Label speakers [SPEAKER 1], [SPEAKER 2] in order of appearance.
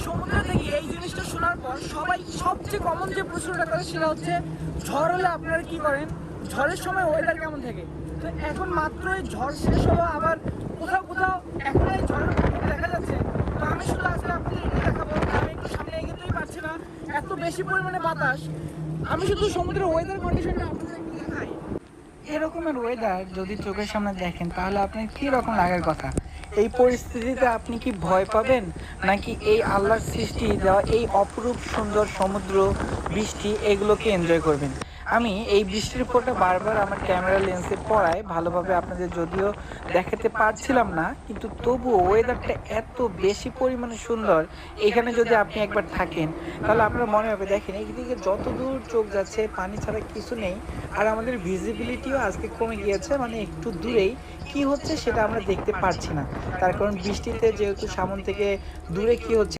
[SPEAKER 1] সমুদ্র থেকে এই জিনিসটা শোনার পর সবাই সবচেয়ে কমন যে প্রশ্নটা করে সেটা হচ্ছে ঝড় হলে আপনারা কি করেন, ঝড়ের সময় ওয়েদার কেমন থাকে। তো এখন মাত্রই ঝড় শেষ হলো, আবার কোথাও কোথাও এখন এই ঝড়ের প্রভাব দেখা যাচ্ছে। তো আমি শুধু আজকে আপনাদের এটা দেখাবো, আমি একটু সামনে এগোতেই পারছি না, এত বেশি পরিমাণে বাতাস। আমি শুধু সমুদ্রের ওয়েদার কন্ডিশনটা আপনাদের একটু দেখাই। এরকমের ওয়েদার যদি চোখের সামনে দেখেন তাহলে আপনার কি রকম লাগার কথা। এই পরিস্থিতিতে আপনি কি ভয় পাবেন, নাকি এই আল্লাহর সৃষ্টি দেওয়া এই অপরূপ সুন্দর সমুদ্র, বৃষ্টি এগুলোকে এনজয় করবেন? আমি এই বৃষ্টির ফোঁটা বারবার আমার ক্যামেরা লেন্সে পড়ায় ভালোভাবে আপনাদের যদিও দেখাতে পারছিলাম না, কিন্তু তবুও ওয়েদারটা এত বেশি পরিমাণে সুন্দর। এখানে যদি আপনি একবার থাকেন তাহলে আপনার মনে হবে, দেখেন এইদিকে যত দূর চোখ যাচ্ছে পানি ছাড়া কিছু নেই। আর আমাদের ভিজিবিলিটিও আজকে কমে গিয়েছে, মানে একটু দূরেই কি হচ্ছে সেটা আমরা দেখতে পারছি না। তার কারণ বৃষ্টিতে যেহেতু সামন থেকে দূরে কি হচ্ছে